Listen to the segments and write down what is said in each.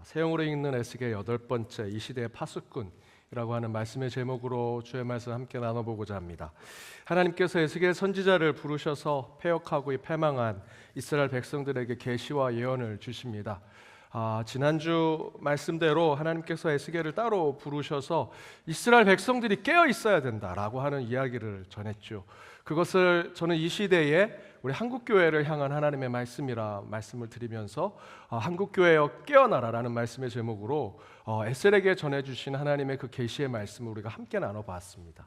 새 영어로 읽는 에스겔 8번째 이 시대의 파수꾼이라고 하는 말씀의 제목으로 주의 말씀 함께 나눠보고자 합니다. 하나님께서 에스겔 선지자를 부르셔서 패역하고 패망한 이스라엘 백성들에게 계시와 예언을 주십니다. 지난주 말씀대로 하나님께서 에스겔을 따로 부르셔서 이스라엘 백성들이 깨어 있어야 된다라고 하는 이야기를 전했죠. 그것을 저는 이 시대에 우리 한국교회를 향한 하나님의 말씀이라 말씀을 드리면서 한국교회여 깨어나라라는 말씀의 제목으로 에스겔에게 전해주신 하나님의 그 계시의 말씀을 우리가 함께 나눠봤습니다.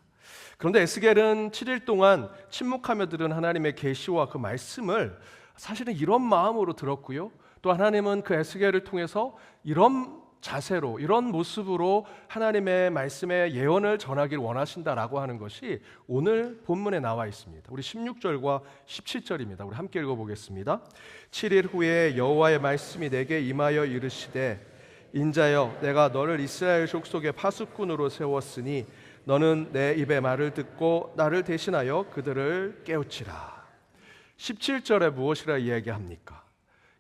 그런데 에스겔은 7일 동안 침묵하며 들은 하나님의 계시와 그 말씀을 사실은 이런 마음으로 들었고요. 또 하나님은 그 에스겔을 통해서 이런 자세로, 이런 모습으로 하나님의 말씀의 예언을 전하길 원하신다라고 하는 것이 오늘 본문에 나와 있습니다. 우리 16절과 17절입니다. 우리 함께 읽어보겠습니다. 7일 후에 여호와의 말씀이 내게 임하여 이르시되 인자여 내가 너를 이스라엘 족속의 파수꾼으로 세웠으니 너는 내 입의 말을 듣고 나를 대신하여 그들을 깨우치라. 17절에 무엇이라 이야기합니까?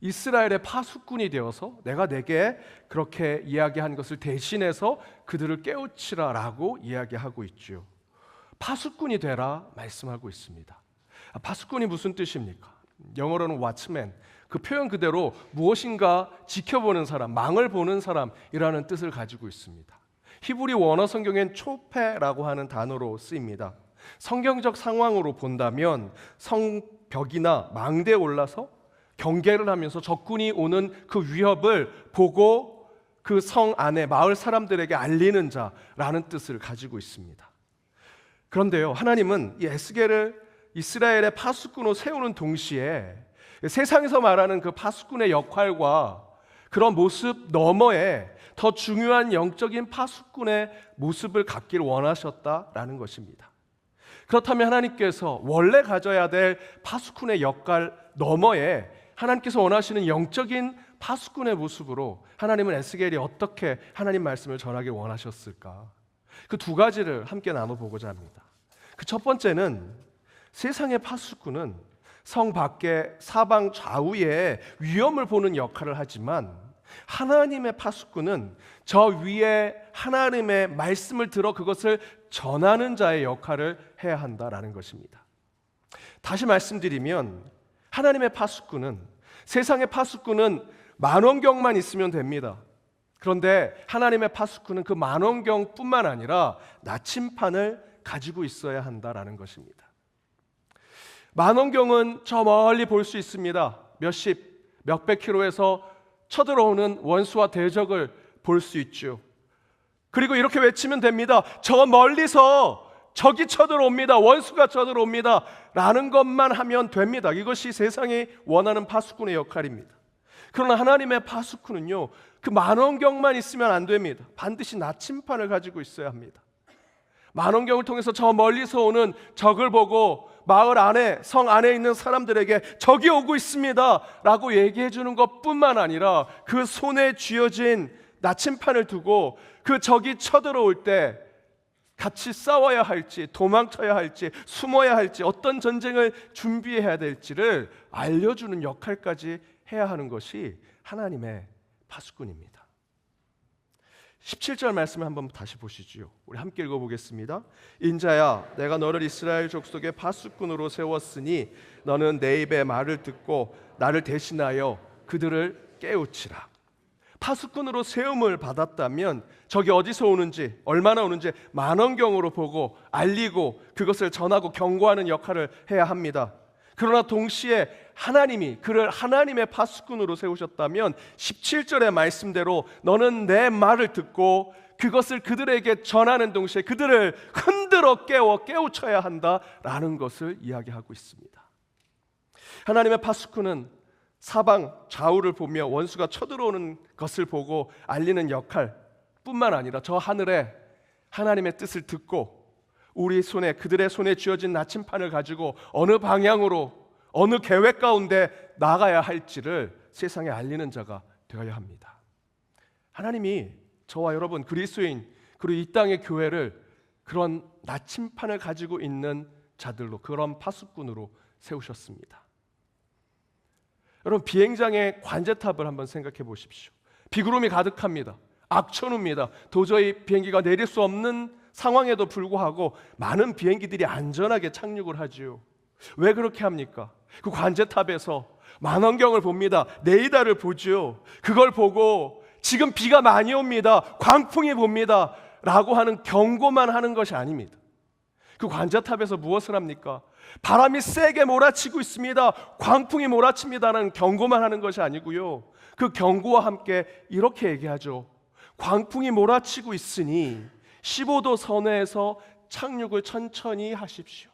이스라엘의 파수꾼이 되어서 내가 내게 그렇게 이야기한 것을 대신해서 그들을 깨우치라라고 이야기하고 있죠. 파수꾼이 되라 말씀하고 있습니다. 파수꾼이 무슨 뜻입니까? 영어로는 watchman, 그 표현 그대로 무엇인가 지켜보는 사람, 망을 보는 사람이라는 뜻을 가지고 있습니다. 히브리 원어 성경엔 초페라고 하는 단어로 쓰입니다. 성경적 상황으로 본다면 성벽이나 망대에 올라서 경계를 하면서 적군이 오는 그 위협을 보고 그 성 안에 마을 사람들에게 알리는 자라는 뜻을 가지고 있습니다. 그런데요, 하나님은 이 에스겔을 이스라엘의 파수꾼으로 세우는 동시에 세상에서 말하는 그 파수꾼의 역할과 그런 모습 너머에 더 중요한 영적인 파수꾼의 모습을 갖길 원하셨다라는 것입니다. 그렇다면 하나님께서 원래 가져야 될 파수꾼의 역할 너머에 하나님께서 원하시는 영적인 파수꾼의 모습으로 하나님은 에스겔이 어떻게 하나님 말씀을 전하길 원하셨을까? 그 두 가지를 함께 나눠보고자 합니다. 그 첫 번째는 세상의 파수꾼은 성 밖의 사방 좌우에 위험을 보는 역할을 하지만 하나님의 파수꾼은 저 위에 하나님의 말씀을 들어 그것을 전하는 자의 역할을 해야 한다라는 것입니다. 다시 말씀드리면 하나님의 파수꾼은, 세상의 파수꾼은 만원경만 있으면 됩니다. 그런데 하나님의 파수꾼은 그 만원경뿐만 아니라 나침판을 가지고 있어야 한다라는 것입니다. 만원경은 저 멀리 볼 수 있습니다. 몇백 킬로에서 쳐들어오는 원수와 대적을 볼 수 있죠. 그리고 이렇게 외치면 됩니다. 저 멀리서 적이 쳐들어옵니다. 원수가 쳐들어옵니다. 라는 것만 하면 됩니다. 이것이 세상이 원하는 파수꾼의 역할입니다. 그러나 하나님의 파수꾼은요, 그 만원경만 있으면 안 됩니다. 반드시 나침판을 가지고 있어야 합니다. 만원경을 통해서 저 멀리서 오는 적을 보고 마을 안에, 성 안에 있는 사람들에게 적이 오고 있습니다 라고 얘기해 주는 것뿐만 아니라 그 손에 쥐어진 나침판을 두고 그 적이 쳐들어올 때 같이 싸워야 할지, 도망쳐야 할지, 숨어야 할지, 어떤 전쟁을 준비해야 될지를 알려주는 역할까지 해야 하는 것이 하나님의 파수꾼입니다. 17절 말씀을 한번 다시 보시지요. 우리 함께 읽어보겠습니다. 인자야 내가 너를 이스라엘 족속의 파수꾼으로 세웠으니 너는 내 입의 말을 듣고 나를 대신하여 그들을 깨우치라. 파수꾼으로 세움을 받았다면 적이 어디서 오는지, 얼마나 오는지 만원경으로 보고 알리고 그것을 전하고 경고하는 역할을 해야 합니다. 그러나 동시에 하나님이 그를 하나님의 파수꾼으로 세우셨다면 17절의 말씀대로 너는 내 말을 듣고 그것을 그들에게 전하는 동시에 그들을 흔들어 깨우쳐야 한다라는 것을 이야기하고 있습니다. 하나님의 파수꾼은 사방 좌우를 보며 원수가 쳐들어오는 것을 보고 알리는 역할 뿐만 아니라 저 하늘에 하나님의 뜻을 듣고 우리 손에, 그들의 손에 쥐어진 나침판을 가지고 어느 방향으로, 어느 계획 가운데 나가야 할지를 세상에 알리는 자가 되어야 합니다. 하나님이 저와 여러분 그리스도인, 그리고 이 땅의 교회를 그런 나침판을 가지고 있는 자들로, 그런 파수꾼으로 세우셨습니다. 여러분 비행장의 관제탑을 한번 생각해 보십시오. 비구름이 가득합니다. 악천후입니다. 도저히 비행기가 내릴 수 없는 상황에도 불구하고 많은 비행기들이 안전하게 착륙을 하지요. 왜 그렇게 합니까? 그 관제탑에서 만원경을 봅니다. 레이더를 보죠. 그걸 보고 지금 비가 많이 옵니다. 광풍이 봅니다. 라고 하는 경고만 하는 것이 아닙니다. 그 관제탑에서 무엇을 합니까? 바람이 세게 몰아치고 있습니다. 광풍이 몰아칩니다라는 경고만 하는 것이 아니고요. 그 경고와 함께 이렇게 얘기하죠. 광풍이 몰아치고 있으니 15도 선에서 착륙을 천천히 하십시오.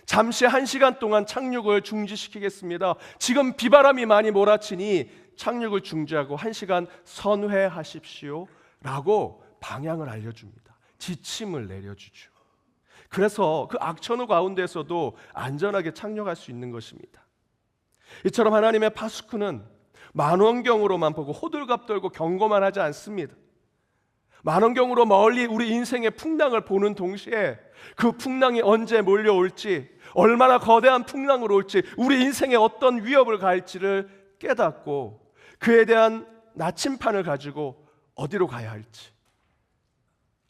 잠시 1시간 동안 착륙을 중지시키겠습니다. 지금 비바람이 많이 몰아치니 착륙을 중지하고 1시간 선회하십시오 라고 방향을 알려줍니다. 지침을 내려주죠. 그래서 그 악천후 가운데서도 안전하게 착륙할 수 있는 것입니다. 이처럼 하나님의 파수꾼은 만원경으로만 보고 호들갑 떨고 경고만 하지 않습니다. 만원경으로 멀리 우리 인생의 풍랑을 보는 동시에 그 풍랑이 언제 몰려올지, 얼마나 거대한 풍랑으로 올지, 우리 인생에 어떤 위협을 가할지를 깨닫고 그에 대한 나침판을 가지고 어디로 가야 할지,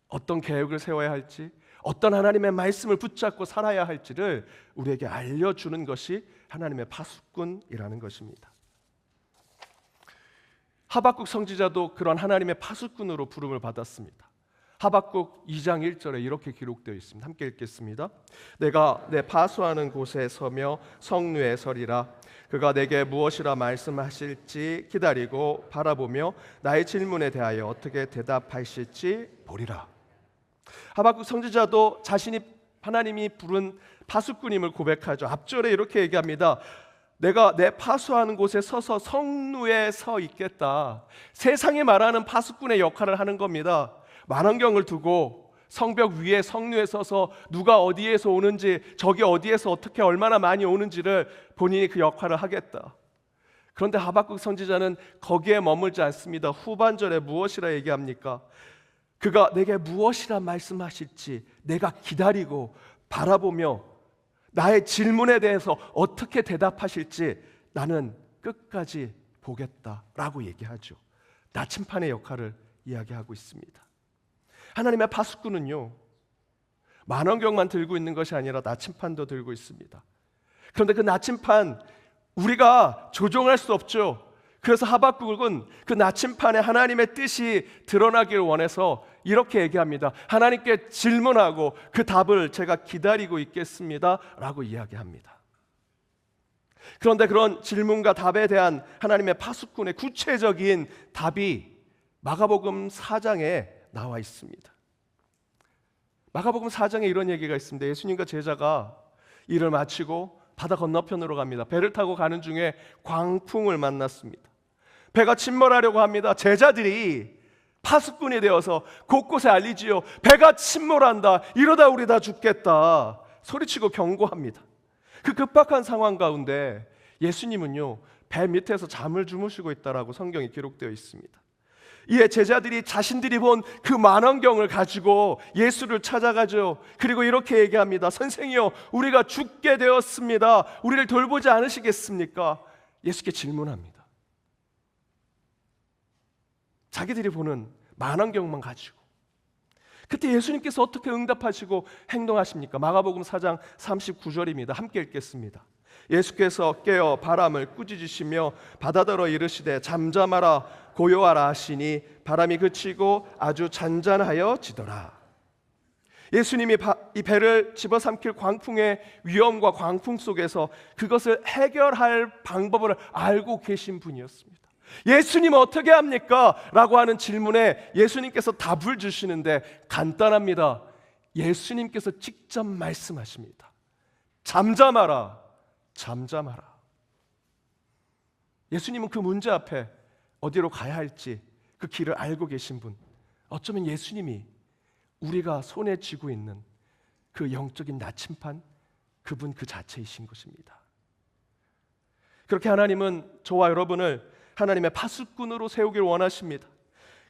어떤 계획을 세워야 할지, 어떤 하나님의 말씀을 붙잡고 살아야 할지를 우리에게 알려주는 것이 하나님의 파수꾼이라는 것입니다. 하박국 선지자도 그런 하나님의 파수꾼으로 부름을 받았습니다. 하박국 2장 1절에 이렇게 기록되어 있습니다. 함께 읽겠습니다. 내가 내 파수하는 곳에 서며 성루에 서리라. 그가 내게 무엇이라 말씀하실지 기다리고 바라보며 나의 질문에 대하여 어떻게 대답하실지 보리라. 하박국 선지자도 자신이 하나님이 부른 파수꾼임을 고백하죠. 앞절에 이렇게 얘기합니다. 내가 내 파수하는 곳에 서서 성루에 서 있겠다. 세상이 말하는 파수꾼의 역할을 하는 겁니다. 만원경을 두고 성벽 위에 성루에 서서 누가 어디에서 오는지, 적이 어디에서 어떻게 얼마나 많이 오는지를 본인이 그 역할을 하겠다. 그런데 하박국 선지자는 거기에 머물지 않습니다. 후반절에 무엇이라 얘기합니까? 그가 내게 무엇이라 말씀하실지 내가 기다리고 바라보며 나의 질문에 대해서 어떻게 대답하실지 나는 끝까지 보겠다라고 얘기하죠. 나침판의 역할을 이야기하고 있습니다. 하나님의 파수꾼은요, 만원경만 들고 있는 것이 아니라 나침판도 들고 있습니다. 그런데 그 나침판 우리가 조종할 수 없죠. 그래서 하박국은 그 나침판에 하나님의 뜻이 드러나기를 원해서 이렇게 얘기합니다. 하나님께 질문하고 그 답을 제가 기다리고 있겠습니다 라고 이야기합니다. 그런데 그런 질문과 답에 대한 하나님의 파수꾼의 구체적인 답이 마가복음 4장에 나와 있습니다. 마가복음 4장에 이런 얘기가 있습니다. 예수님과 제자가 일을 마치고 바다 건너편으로 갑니다. 배를 타고 가는 중에 광풍을 만났습니다. 배가 침몰하려고 합니다. 제자들이 파수꾼이 되어서 곳곳에 알리지요. 배가 침몰한다. 이러다 우리 다 죽겠다. 소리치고 경고합니다. 그 급박한 상황 가운데 예수님은요, 배 밑에서 잠을 주무시고 있다라고 성경에 기록되어 있습니다. 이에 제자들이 자신들이 본 그 만원경을 가지고 예수를 찾아가죠. 그리고 이렇게 얘기합니다. 선생이요, 우리가 죽게 되었습니다. 우리를 돌보지 않으시겠습니까? 예수께 질문합니다. 자기들이 보는 만원경만 가지고. 그때 예수님께서 어떻게 응답하시고 행동하십니까? 마가복음 4장 39절입니다. 함께 읽겠습니다. 예수께서 깨어 바람을 꾸짖으시며 바다더러 이르시되 잠잠하라 고요하라 하시니 바람이 그치고 아주 잔잔하여 지더라. 예수님이 이 배를 집어삼킬 광풍의 위험과 광풍 속에서 그것을 해결할 방법을 알고 계신 분이었습니다. 예수님은 어떻게 합니까? 라고 하는 질문에 예수님께서 답을 주시는데 간단합니다. 예수님께서 직접 말씀하십니다. 잠잠하라, 잠잠하라. 예수님은 그 문제 앞에 어디로 가야 할지 그 길을 알고 계신 분, 어쩌면 예수님이 우리가 손에 쥐고 있는 그 영적인 나침판, 그분 그 자체이신 것입니다. 그렇게 하나님은 저와 여러분을 하나님의 파수꾼으로 세우길 원하십니다.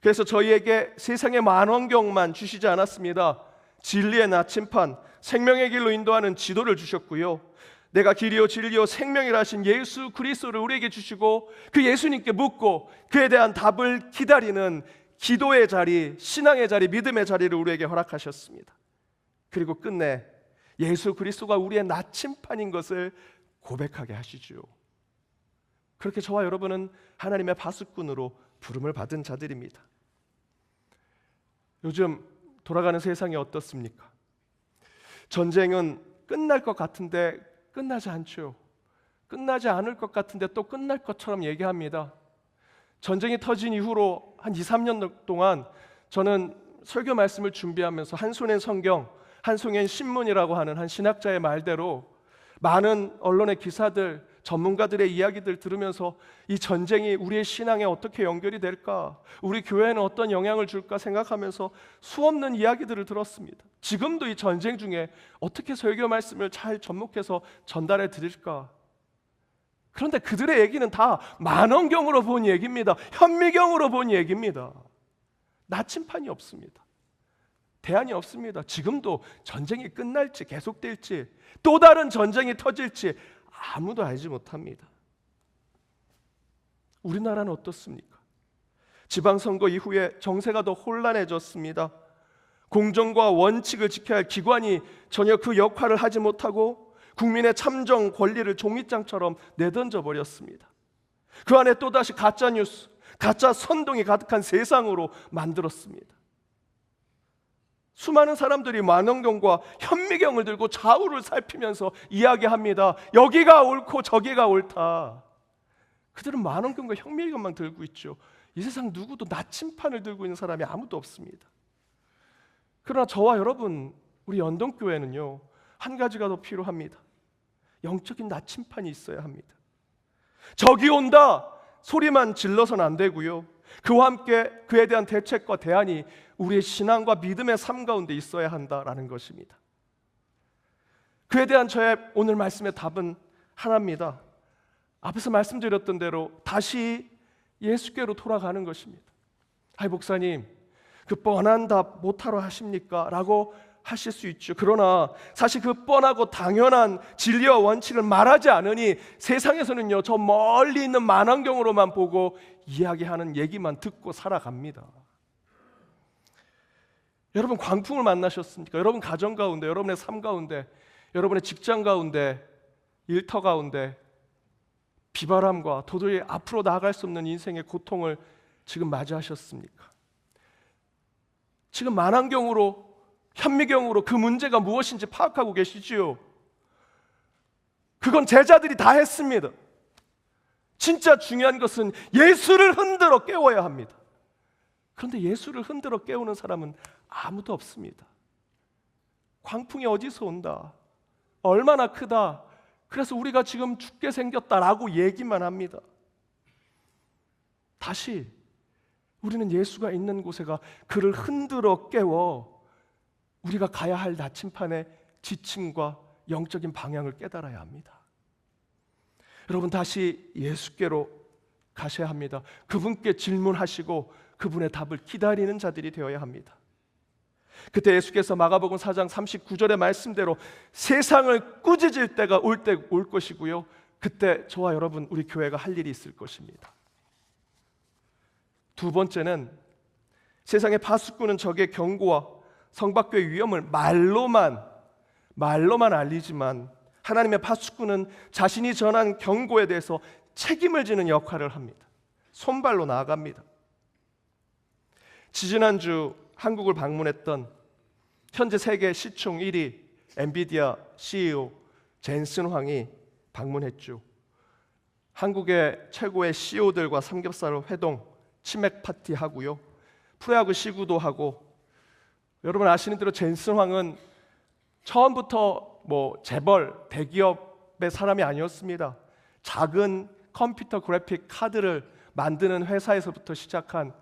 그래서 저희에게 세상의 만원경만 주시지 않았습니다. 진리의 나침판, 생명의 길로 인도하는 지도를 주셨고요, 내가 길이요 진리요 생명이라 하신 예수 그리스도를 우리에게 주시고 그 예수님께 묻고 그에 대한 답을 기다리는 기도의 자리, 신앙의 자리, 믿음의 자리를 우리에게 허락하셨습니다. 그리고 끝내 예수 그리스도가 우리의 나침판인 것을 고백하게 하시죠. 그렇게 저와 여러분은 하나님의 파수꾼으로 부름을 받은 자들입니다. 요즘 돌아가는 세상이 어떻습니까? 전쟁은 끝날 것 같은데 끝나지 않죠. 끝나지 않을 것 같은데 또 끝날 것처럼 얘기합니다. 전쟁이 터진 이후로 한 2, 3년 동안 저는 설교 말씀을 준비하면서 한 손엔 성경, 한 손엔 신문이라고 하는 한 신학자의 말대로 많은 언론의 기사들, 전문가들의 이야기들 들으면서 이 전쟁이 우리의 신앙에 어떻게 연결이 될까, 우리 교회에는 어떤 영향을 줄까 생각하면서 수없는 이야기들을 들었습니다. 지금도 이 전쟁 중에 어떻게 설교 말씀을 잘 접목해서 전달해 드릴까. 그런데 그들의 얘기는 다 만원경으로 본 얘기입니다. 현미경으로 본 얘기입니다. 나침판이 없습니다. 대안이 없습니다. 지금도 전쟁이 끝날지 계속될지 또 다른 전쟁이 터질지 아무도 알지 못합니다. 우리나라는 어떻습니까? 지방선거 이후에 정세가 더 혼란해졌습니다. 공정과 원칙을 지켜야 할 기관이 전혀 그 역할을 하지 못하고 국민의 참정 권리를 종이장처럼 내던져 버렸습니다. 그 안에 또다시 가짜뉴스, 가짜 선동이 가득한 세상으로 만들었습니다. 수많은 사람들이 만원경과 현미경을 들고 좌우를 살피면서 이야기합니다. 여기가 옳고 저기가 옳다. 그들은 만원경과 현미경만 들고 있죠. 이 세상 누구도 나침판을 들고 있는 사람이 아무도 없습니다. 그러나 저와 여러분, 우리 연동교회는요, 한 가지가 더 필요합니다. 영적인 나침판이 있어야 합니다. 적이 온다 소리만 질러서는 안 되고요, 그와 함께 그에 대한 대책과 대안이 우리의 신앙과 믿음의 삶 가운데 있어야 한다라는 것입니다. 그에 대한 저의 오늘 말씀의 답은 하나입니다. 앞에서 말씀드렸던 대로 다시 예수께로 돌아가는 것입니다. 아이 목사님, 그 뻔한 답 못하러 하십니까? 라고 하실 수 있죠. 그러나 사실 그 뻔하고 당연한 진리와 원칙을 말하지 않으니 세상에서는요, 저 멀리 있는 만원경으로만 보고 이야기하는 얘기만 듣고 살아갑니다. 여러분 광풍을 만나셨습니까? 여러분 가정 가운데, 여러분의 삶 가운데, 여러분의 직장 가운데, 일터 가운데 비바람과 도저히 앞으로 나아갈 수 없는 인생의 고통을 지금 맞이하셨습니까? 지금 만안경으로, 현미경으로 그 문제가 무엇인지 파악하고 계시지요? 그건 제자들이 다 했습니다. 진짜 중요한 것은 예수를 흔들어 깨워야 합니다. 그런데 예수를 흔들어 깨우는 사람은 아무도 없습니다. 광풍이 어디서 온다, 얼마나 크다, 그래서 우리가 지금 죽게 생겼다라고 얘기만 합니다. 다시 우리는 예수가 있는 곳에 가 그를 흔들어 깨워 우리가 가야 할 나침판의 지침과 영적인 방향을 깨달아야 합니다. 여러분 다시 예수께로 가셔야 합니다. 그분께 질문하시고 그분의 답을 기다리는 자들이 되어야 합니다. 그때 예수께서 마가복음 4장 39절의 말씀대로 세상을 꾸짖을 때가 올 것이고요, 그때 저와 여러분, 우리 교회가 할 일이 있을 것입니다. 두 번째는 세상의 파수꾼은 적의 경고와 성박교의 위험을 말로만 알리지만 하나님의 파수꾼은 자신이 전한 경고에 대해서 책임을 지는 역할을 합니다. 손발로 나아갑니다. 지지난주 한국을 방문했던 현재 세계 시총 1위 엔비디아 CEO 젠슨 황이 방문했죠. 한국의 최고의 CEO들과 삼겹살 회동, 치맥 파티 하고요, 프로야구 시구도 하고. 여러분 아시는 대로 젠슨 황은 처음부터 재벌 대기업의 사람이 아니었습니다. 작은 컴퓨터 그래픽 카드를 만드는 회사에서부터 시작한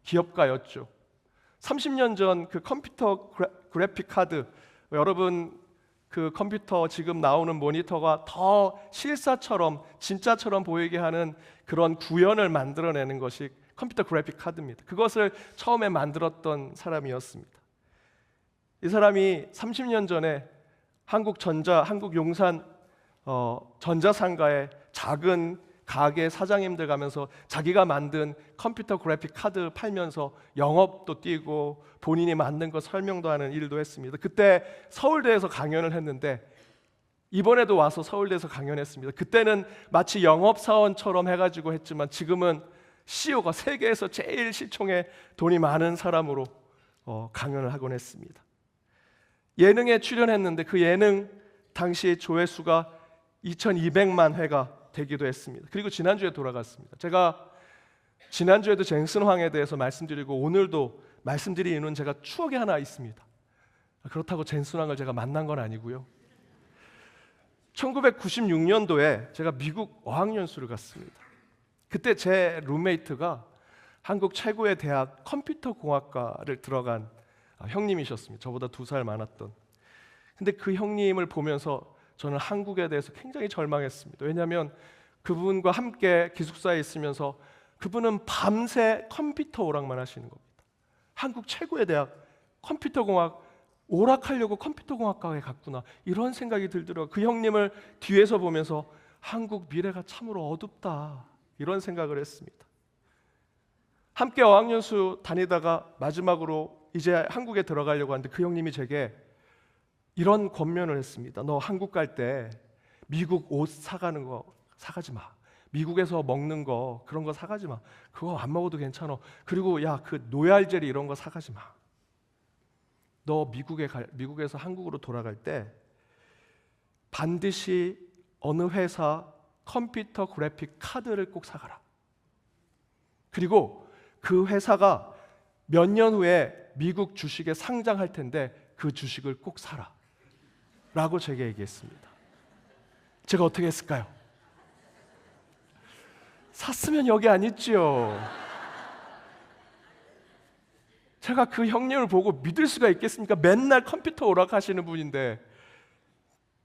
기업가였죠. 30년 전 그 컴퓨터 그래픽 카드, 여러분 그 컴퓨터 지금 나오는 모니터가 더 실사처럼 진짜처럼 보이게 하는 그런 구현을 만들어내는 것이 컴퓨터 그래픽 카드입니다. 그것을 처음에 만들었던 사람이었습니다. 이 사람이 30년 전에 한국용산 전자상가의 작은 가게 사장님들 가면서 자기가 만든 컴퓨터 그래픽 카드 팔면서 영업도 뛰고 본인이 만든 거 설명도 하는 일도 했습니다. 그때 서울대에서 강연을 했는데 이번에도 와서 서울대에서 강연했습니다. 그때는 마치 영업사원처럼 해가지고 했지만 지금은 CEO가 세계에서 제일 시총에 돈이 많은 사람으로 강연을 하곤 했습니다. 예능에 출연했는데 그 예능 당시 조회수가 2200만 회가 되기도 했습니다. 그리고 지난주에 돌아갔습니다. 제가 지난주에도 젠슨 황에 대해서 말씀드리고 오늘도 말씀드릴 이유는 제가 추억이 하나 있습니다. 그렇다고 젠슨 황을 제가 만난 건 아니고요. 1996년도에 제가 미국 어학연수를 갔습니다. 그때 제 룸메이트가 한국 최고의 대학 컴퓨터공학과를 들어간 형님이셨습니다. 저보다 2살 많았던. 근데 그 형님을 보면서 저는 한국에 대해서 굉장히 절망했습니다. 왜냐하면 그분과 함께 기숙사에 있으면서 그분은 밤새 컴퓨터 오락만 하시는 겁니다. 한국 최고의 대학 컴퓨터공학 오락하려고 컴퓨터공학과에 갔구나 이런 생각이 들더라고요. 그 형님을 뒤에서 보면서 한국 미래가 참으로 어둡다 이런 생각을 했습니다. 함께 어학연수 다니다가 마지막으로 이제 한국에 들어가려고 하는데 그 형님이 제게 이런 권면을 했습니다. 너 한국 갈 때 미국 옷 사가는 거 사가지 마. 미국에서 먹는 거 그런 거 사가지 마. 그거 안 먹어도 괜찮아. 그리고 야, 그 노얄젤리 이런 거 사가지 마. 너 미국에서 한국으로 돌아갈 때 반드시 어느 회사 컴퓨터 그래픽 카드를 꼭 사가라. 그리고 그 회사가 몇 년 후에 미국 주식에 상장할 텐데 그 주식을 꼭 사라 라고 제게 얘기했습니다. 제가 어떻게 했을까요? 샀으면 여기 안 있지요. 제가 그 형님을 보고 믿을 수가 있겠습니까? 맨날 컴퓨터 오락하시는 분인데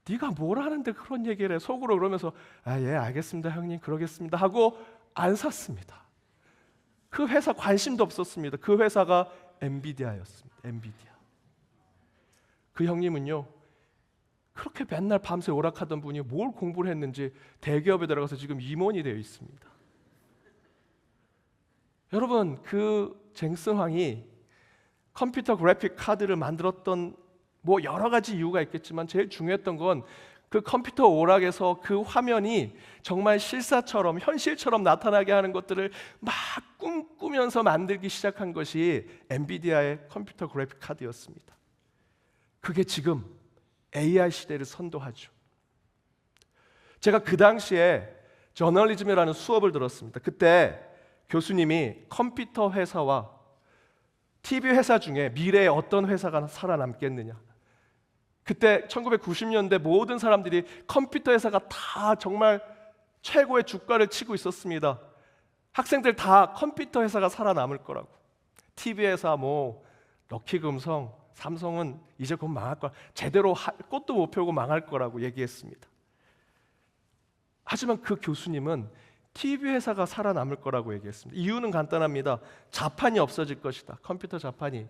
네가 뭘 하는데 그런 얘기를 해. 속으로 그러면서 예 알겠습니다 형님 그러겠습니다 하고 안 샀습니다. 그 회사 관심도 없었습니다. 그 회사가 엔비디아였습니다. 엔비디아. 그 형님은요 그렇게 맨날 밤새 오락하던 분이 뭘 공부를 했는지 대기업에 들어가서 지금 임원이 되어 있습니다. 여러분 그 젠슨 황이 컴퓨터 그래픽 카드를 만들었던 뭐 여러 가지 이유가 있겠지만 제일 중요했던 건 그 컴퓨터 오락에서 그 화면이 정말 실사처럼 현실처럼 나타나게 하는 것들을 막 꿈꾸면서 만들기 시작한 것이 엔비디아의 컴퓨터 그래픽 카드였습니다. 그게 지금 AI 시대를 선도하죠. 제가 그 당시에 저널리즘이라는 수업을 들었습니다. 그때 교수님이 컴퓨터 회사와 TV 회사 중에 미래에 어떤 회사가 살아남겠느냐. 그때 1990년대 모든 사람들이 컴퓨터 회사가 다 정말 최고의 주가를 치고 있었습니다. 학생들 다 컴퓨터 회사가 살아남을 거라고. TV 회사 뭐 럭키금성, 삼성은 이제 곧 망할 거야. 제대로 꽃도 못 펴고 망할 거라고 얘기했습니다. 하지만 그 교수님은 TV 회사가 살아남을 거라고 얘기했습니다. 이유는 간단합니다. 자판이 없어질 것이다. 컴퓨터 자판이.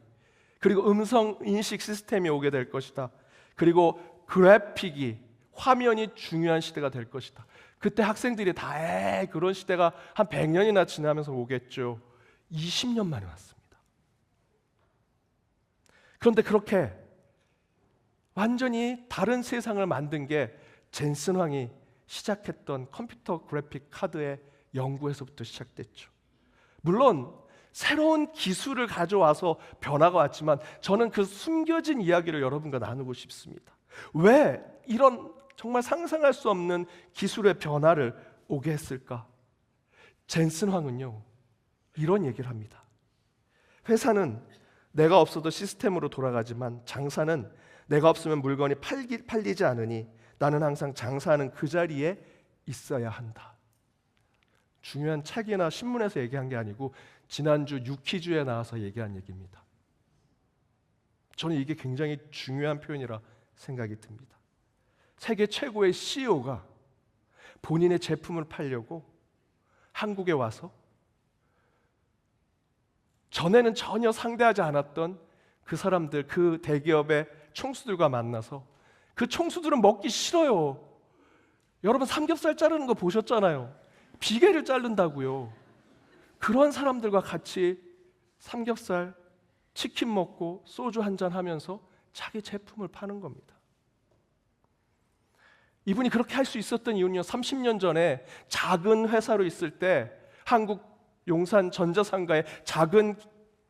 그리고 음성 인식 시스템이 오게 될 것이다. 그리고 그래픽이 화면이 중요한 시대가 될 것이다. 그때 학생들이 다 그런 시대가 한 100년이나 지나면서 오겠죠. 20년 만에 왔습니다. 그런데 그렇게 완전히 다른 세상을 만든 게 젠슨 황이 시작했던 컴퓨터 그래픽 카드의 연구에서부터 시작됐죠. 물론 새로운 기술을 가져와서 변화가 왔지만 저는 그 숨겨진 이야기를 여러분과 나누고 싶습니다. 왜 이런 정말 상상할 수 없는 기술의 변화를 오게 했을까? 젠슨 황은요 이런 얘기를 합니다. 회사는 내가 없어도 시스템으로 돌아가지만 장사는 내가 없으면 물건이 팔리지 않으니 나는 항상 장사하는 그 자리에 있어야 한다. 중요한 책이나 신문에서 얘기한 게 아니고 지난주 유퀴즈에 나와서 얘기한 얘기입니다. 저는 이게 굉장히 중요한 표현이라 생각이 듭니다. 세계 최고의 CEO가 본인의 제품을 팔려고 한국에 와서 전에는 전혀 상대하지 않았던 그 사람들, 그 대기업의 총수들과 만나서 그 총수들은 먹기 싫어요. 여러분 삼겹살 자르는 거 보셨잖아요. 비계를 자른다고요. 그런 사람들과 같이 삼겹살, 치킨 먹고 소주 한잔 하면서 자기 제품을 파는 겁니다. 이분이 그렇게 할 수 있었던 이유는요, 30년 전에 작은 회사로 있을 때 한국 용산 전자상가의 작은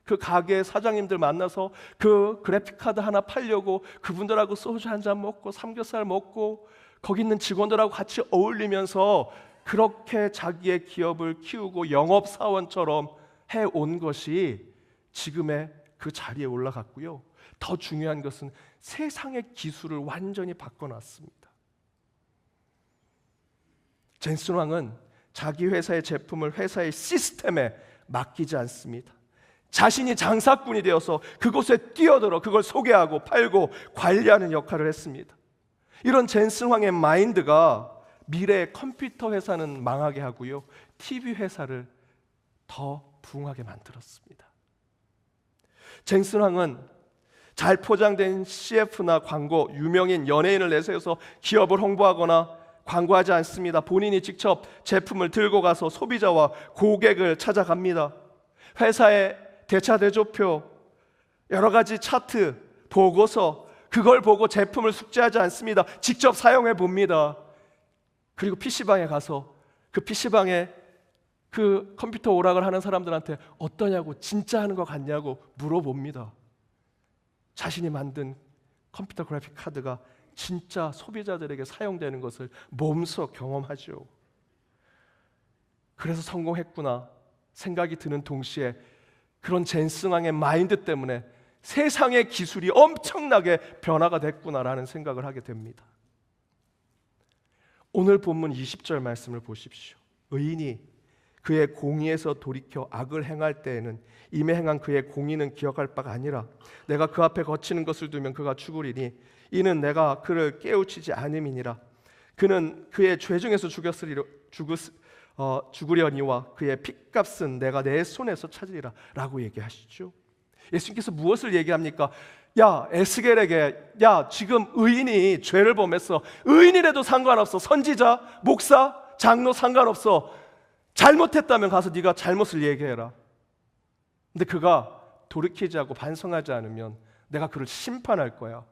그 가게 사장님들 만나서 그 그래픽카드 하나 팔려고 그분들하고 소주 한잔 먹고 삼겹살 먹고 거기 있는 직원들하고 같이 어울리면서 그렇게 자기의 기업을 키우고 영업사원처럼 해온 것이 지금의 그 자리에 올라갔고요. 더 중요한 것은 세상의 기술을 완전히 바꿔놨습니다. 젠슨 황은 자기 회사의 제품을 회사의 시스템에 맡기지 않습니다. 자신이 장사꾼이 되어서 그곳에 뛰어들어 그걸 소개하고 팔고 관리하는 역할을 했습니다. 이런 젠슨 황의 마인드가 미래의 컴퓨터 회사는 망하게 하고요, TV 회사를 더 부흥하게 만들었습니다. 젠슨 황은 잘 포장된 CF나 광고, 유명인 연예인을 내세워서 기업을 홍보하거나 광고하지 않습니다. 본인이 직접 제품을 들고 가서 소비자와 고객을 찾아갑니다. 회사의 대차대조표, 여러 가지 차트, 보고서, 그걸 보고 제품을 숙지하지 않습니다. 직접 사용해 봅니다. 그리고 PC방에 가서 그 PC방에 그 컴퓨터 오락을 하는 사람들한테 어떠냐고, 진짜 하는 것 같냐고 물어봅니다. 자신이 만든 컴퓨터 그래픽 카드가 진짜 소비자들에게 사용되는 것을 몸소 경험하죠. 그래서 성공했구나 생각이 드는 동시에 그런 젠슨 황의 마인드 때문에 세상의 기술이 엄청나게 변화가 됐구나라는 생각을 하게 됩니다. 오늘 본문 20절 말씀을 보십시오. 의인이 그의 공의에서 돌이켜 악을 행할 때에는 이미 행한 그의 공의는 기억할 바가 아니라 내가 그 앞에 거치는 것을 두면 그가 죽으리니 이는 내가 그를 깨우치지 않음이니라. 그는 그의 죄 중에서 죽으려니와 그의 핏값은 내가 내 손에서 찾으리라 라고 얘기하시죠. 예수님께서 무엇을 얘기합니까? 야 에스겔에게, 야 지금 의인이 죄를 범했어. 의인이라도 상관없어. 선지자, 목사, 장로 상관없어. 잘못했다면 가서 네가 잘못을 얘기해라. 근데 그가 돌이키지 않고 반성하지 않으면 내가 그를 심판할 거야.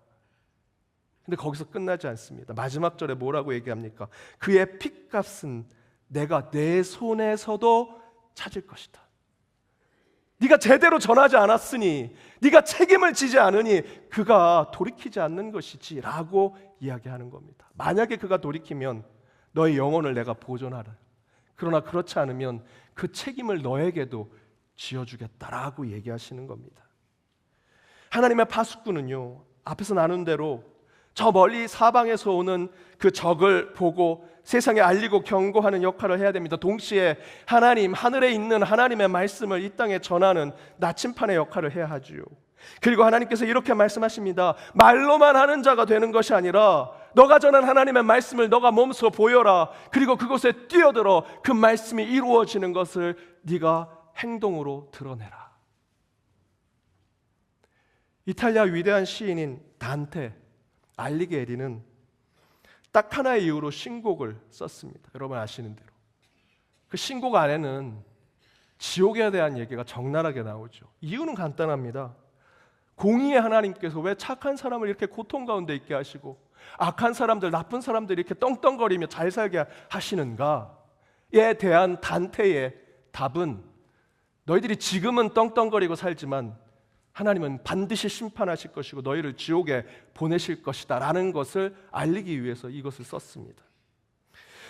근데 거기서 끝나지 않습니다. 마지막 절에 뭐라고 얘기합니까? 그의 핏값은 내가 내 손에서도 찾을 것이다. 네가 제대로 전하지 않았으니, 네가 책임을 지지 않으니 그가 돌이키지 않는 것이지 라고 이야기하는 겁니다. 만약에 그가 돌이키면 너의 영혼을 내가 보존하라. 그러나 그렇지 않으면 그 책임을 너에게도 지어주겠다라고 얘기하시는 겁니다. 하나님의 파수꾼은요, 앞에서 나눈 대로 저 멀리 사방에서 오는 그 적을 보고 세상에 알리고 경고하는 역할을 해야 됩니다. 동시에 하나님, 하늘에 있는 하나님의 말씀을 이 땅에 전하는 나침판의 역할을 해야 하지요. 그리고 하나님께서 이렇게 말씀하십니다. 말로만 하는 자가 되는 것이 아니라 너가 전한 하나님의 말씀을 너가 몸소 보여라. 그리고 그곳에 뛰어들어 그 말씀이 이루어지는 것을 네가 행동으로 드러내라. 이탈리아 위대한 시인인 단테 알리게리는 딱 하나의 이유로 신곡을 썼습니다. 여러분 아시는 대로 그 신곡 안에는 지옥에 대한 얘기가 적나라하게 나오죠. 이유는 간단합니다. 공의의 하나님께서 왜 착한 사람을 이렇게 고통 가운데 있게 하시고 악한 사람들, 나쁜 사람들 이렇게 떵떵거리며 잘 살게 하시는가에 대한 단테의 답은 너희들이 지금은 떵떵거리고 살지만 하나님은 반드시 심판하실 것이고 너희를 지옥에 보내실 것이다 라는 것을 알리기 위해서 이것을 썼습니다.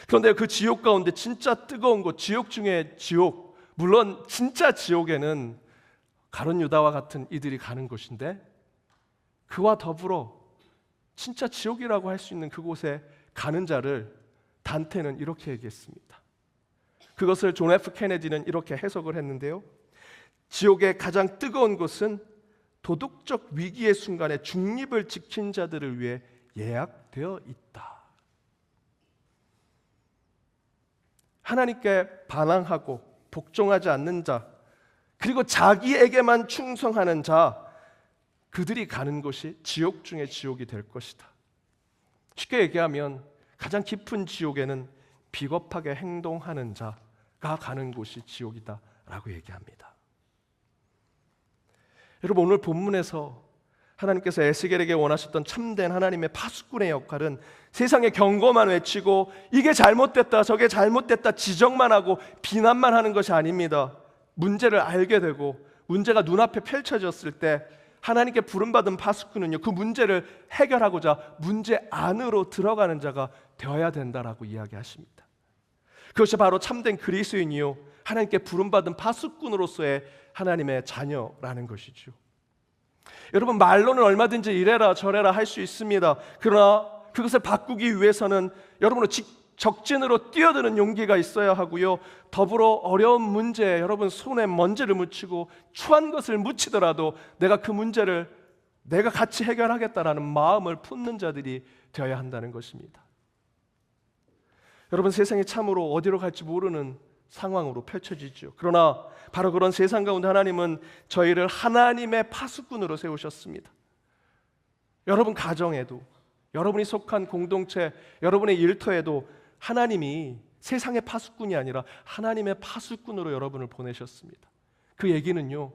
그런데 그 지옥 가운데 진짜 뜨거운 곳, 지옥 중에 지옥, 물론 진짜 지옥에는 가룟 유다와 같은 이들이 가는 곳인데 그와 더불어 진짜 지옥이라고 할 수 있는 그곳에 가는 자를 단테는 이렇게 얘기했습니다. 그것을 존 F 케네디는 이렇게 해석을 했는데요, 지옥의 가장 뜨거운 곳은 도덕적 위기의 순간에 중립을 지킨 자들을 위해 예약되어 있다. 하나님께 반항하고 복종하지 않는 자, 그리고 자기에게만 충성하는 자, 그들이 가는 곳이 지옥 중에 지옥이 될 것이다. 쉽게 얘기하면 가장 깊은 지옥에는 비겁하게 행동하는 자가 가는 곳이 지옥이다라고 얘기합니다. 여러분, 오늘 본문에서 하나님께서 에스겔에게 원하셨던 참된 하나님의 파수꾼의 역할은 세상에 경고만 외치고 이게 잘못됐다 저게 잘못됐다 지적만 하고 비난만 하는 것이 아닙니다. 문제를 알게 되고 문제가 눈앞에 펼쳐졌을 때 하나님께 부름받은 파수꾼은요, 그 문제를 해결하고자 문제 안으로 들어가는 자가 되어야 된다라고 이야기하십니다. 그것이 바로 참된 그리스도인이요, 하나님께 부름받은 파수꾼으로서의 하나님의 자녀라는 것이죠. 여러분, 말로는 얼마든지 이래라 저래라 할 수 있습니다. 그러나 그것을 바꾸기 위해서는 여러분은 적진으로 뛰어드는 용기가 있어야 하고요, 더불어 어려운 문제에 여러분 손에 먼지를 묻히고 추한 것을 묻히더라도 내가 그 문제를 내가 같이 해결하겠다라는 마음을 품는 자들이 되어야 한다는 것입니다. 여러분, 세상이 참으로 어디로 갈지 모르는 상황으로 펼쳐지죠. 그러나 바로 그런 세상 가운데 하나님은 저희를 하나님의 파수꾼으로 세우셨습니다. 여러분 가정에도, 여러분이 속한 공동체, 여러분의 일터에도 하나님이 세상의 파수꾼이 아니라 하나님의 파수꾼으로 여러분을 보내셨습니다. 그 얘기는요,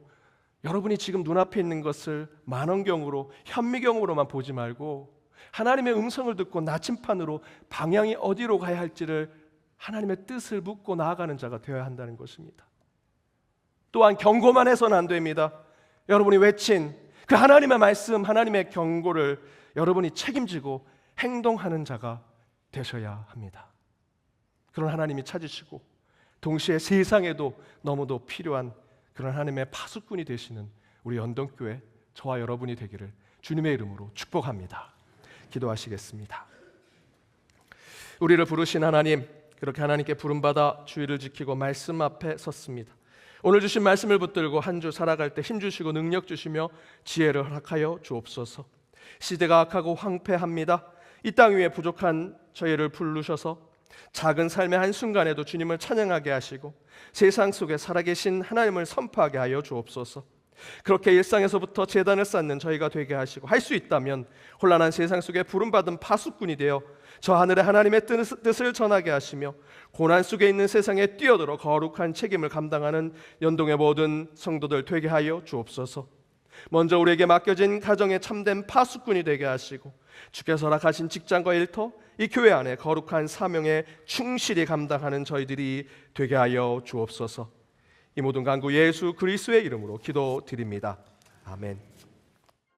여러분이 지금 눈앞에 있는 것을 만원경으로, 현미경으로만 보지 말고 하나님의 음성을 듣고 나침판으로 방향이 어디로 가야 할지를 하나님의 뜻을 묻고 나아가는 자가 되어야 한다는 것입니다. 또한 경고만 해서는 안 됩니다. 여러분이 외친 그 하나님의 말씀, 하나님의 경고를 여러분이 책임지고 행동하는 자가 되셔야 합니다. 그런 하나님이 찾으시고 동시에 세상에도 너무도 필요한 그런 하나님의 파수꾼이 되시는 우리 연동교회 저와 여러분이 되기를 주님의 이름으로 축복합니다. 기도하시겠습니다. 우리를 부르신 하나님, 그렇게 하나님께 부름받아 주의를 지키고 말씀 앞에 섰습니다. 오늘 주신 말씀을 붙들고 한 주 살아갈 때 힘주시고 능력 주시며 지혜를 허락하여 주옵소서. 시대가 악하고 황폐합니다. 이 땅 위에 부족한 저희를 부르셔서 작은 삶의 한순간에도 주님을 찬양하게 하시고 세상 속에 살아계신 하나님을 선포하게 하여 주옵소서. 그렇게 일상에서부터 제단을 쌓는 저희가 되게 하시고 할 수 있다면 혼란한 세상 속에 부름받은 파수꾼이 되어 저 하늘의 하나님의 뜻을 전하게 하시며 고난 속에 있는 세상에 뛰어들어 거룩한 책임을 감당하는 연동의 모든 성도들 되게 하여 주옵소서. 먼저 우리에게 맡겨진 가정의 참된 파수꾼이 되게 하시고 주께서 허락하신 직장과 일터, 이 교회 안에 거룩한 사명에 충실히 감당하는 저희들이 되게 하여 주옵소서. 이 모든 간구 예수 그리스도의 이름으로 기도드립니다. 아멘.